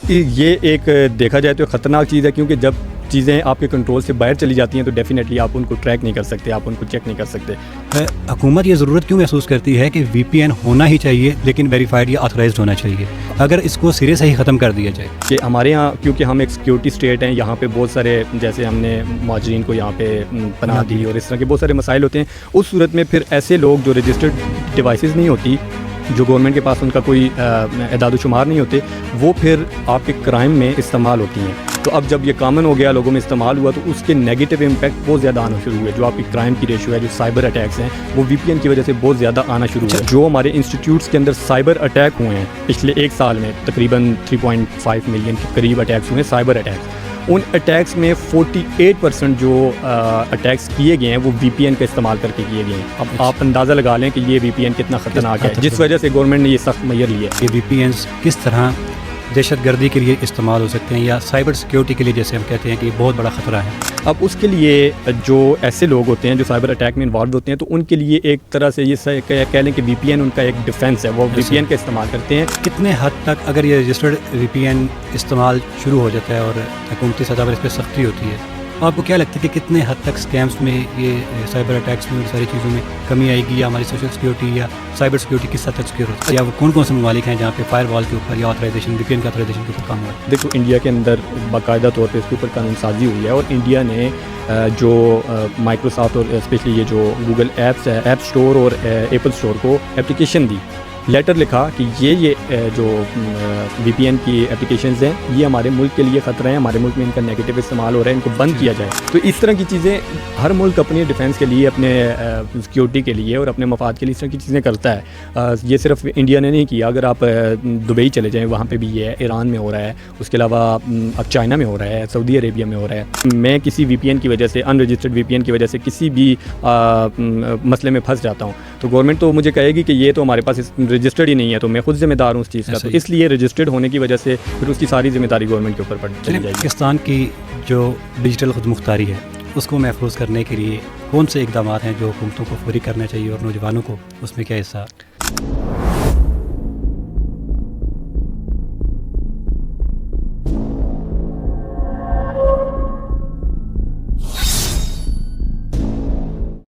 یہ ایک دیکھا جائے تو خطرناک چیز ہے، کیونکہ جب چیزیں آپ کے کنٹرول سے باہر چلی جاتی ہیں تو ڈیفینیٹلی آپ ان کو ٹریک نہیں کر سکتے، آپ ان کو چیک نہیں کر سکتے۔ حکومت یہ ضرورت کیوں محسوس کرتی ہے کہ وی پی این ہونا ہی چاہیے لیکن ویریفائڈ یا آتھورائزڈ ہونا چاہیے؟ اگر اس کو سرے سے ہی ختم کر دیا جائے کہ ہمارے یہاں کیونکہ ہم ایک سیکیورٹی اسٹیٹ ہیں، یہاں پہ بہت سارے جیسے ہم نے مہاجرین کو یہاں پہ پناہ دی اور اس طرح کے بہت سارے مسائل ہوتے ہیں، اس صورت میں پھر ایسے لوگ جو رجسٹرڈ ڈیوائسز نہیں ہوتی، جو گورنمنٹ کے پاس ان کا کوئی اعداد و شمار نہیں ہوتے، وہ پھر آپ کے کرائم میں استعمال ہوتی ہیں۔ تو اب جب یہ کامن ہو گیا، لوگوں میں استعمال ہوا، تو اس کے نیگیٹو امپیکٹ بہت زیادہ آنا شروع ہوئے۔ جو آپ کی کرائم کی ریشو ہے، جو سائبر اٹیکس ہیں، وہ وی پی این کی وجہ سے بہت زیادہ آنا شروع ہوئے۔ جو ہمارے انسٹیٹیوٹس کے اندر سائبر اٹیک ہوئے ہیں پچھلے ایک سال میں، تقریباً 3.5 ملین کے قریب اٹیکس ہوئے ہیں، سائبر اٹیکس۔ ان اٹیکس میں 48% جو اٹیکس کیے گئے ہیں وہ وی پی این کا استعمال کر کے کیے گئے ہیں۔ اب آپ اندازہ لگا لیں کہ یہ وی پی این کتنا خطرناک ہے، جس وجہ سے گورنمنٹ نے یہ سخت میئر لیا ہے۔ یہ وی پی اینز کس طرح دہشت گردی کے لیے استعمال ہو سکتے ہیں یا سائبر سیکیورٹی کے لیے، جیسے ہم کہتے ہیں کہ یہ بہت بڑا خطرہ ہے؟ اب اس کے لیے جو ایسے لوگ ہوتے ہیں جو سائبر اٹیک میں انوالو ہوتے ہیں، تو ان کے لیے ایک طرح سے یہ کہہ لیں کہ وی پی این ان کا ایک ڈیفینس ہے، وہ وی پی این کا استعمال کرتے ہیں۔ کتنے حد تک اگر یہ رجسٹرڈ وی پی این استعمال شروع ہو جاتا ہے اور حکومتی سطح پر اس پہ سختی ہوتی ہے، آپ کو کیا لگتا ہے کہ کتنے حد تک اسکیمس میں، یہ سائبر اٹیکس میں، ساری چیزوں میں کمی آئے گی، یا ہماری سوشل سیکورٹی یا سائبر سیکورٹی کس حد تک سیکیور ہوتی ہے، یا وہ کون کون سے ممالک ہیں جہاں پہ فائر وال کے اوپر یا آتھرائزیشن، وی پی این کا آتھرائزیشن کے اوپر کام ہوا ہے؟ دیکھو، انڈیا کے اندر باقاعدہ طور پہ اس کے اوپر قانون سازی ہوئی ہے، اور انڈیا نے جو مائکروسافٹ اور اسپیشلی یہ جو گوگل ایپس ہے، ایپ اسٹور اور ایپل اسٹور کو اپلیکیشن دی، لیٹر لکھا کہ یہ جو وی پی این کی اپلیکیشنز ہیں یہ ہمارے ملک کے لیے خطرہ ہیں، ہمارے ملک میں ان کا نیگیٹو استعمال ہو رہا ہے، ان کو بند کیا جائے۔ تو اس طرح کی چیزیں ہر ملک اپنی ڈیفینس کے لیے، اپنے سیکیورٹی کے لیے اور اپنے مفاد کے لیے اس طرح کی چیزیں کرتا ہے۔ یہ صرف انڈیا نے نہیں کیا، اگر آپ دبئی چلے جائیں وہاں پہ بھی یہ ہے، ایران میں ہو رہا ہے، اس کے علاوہ اب چائنا میں ہو رہا ہے، سعودی عربیہ میں ہو رہا ہے۔ میں کسی وی پی این کی وجہ سے، ان رجسٹرڈ وی پی این کی وجہ سے کسی بھی مسئلے میں پھنس جاتا ہوں، تو گورنمنٹ تو مجھے کہے گی کہ یہ تو ہمارے پاس رجسٹرڈ ہی نہیں ہے، تو میں خود ذمہ دار ہوں اس چیز کا، تو اس لیے رجسٹرڈ ہونے کی وجہ سے پھر اس کی ساری ذمہ داری گورنمنٹ کے اوپر پڑ جائے گی۔ پاکستان کی جو ڈیجیٹل خود مختاری ہے اس کو محفوظ کرنے کے لیے کون سے اقدامات ہیں جو حکومتوں کو فوری کرنا چاہیے، اور نوجوانوں کو اس میں کیا حصہ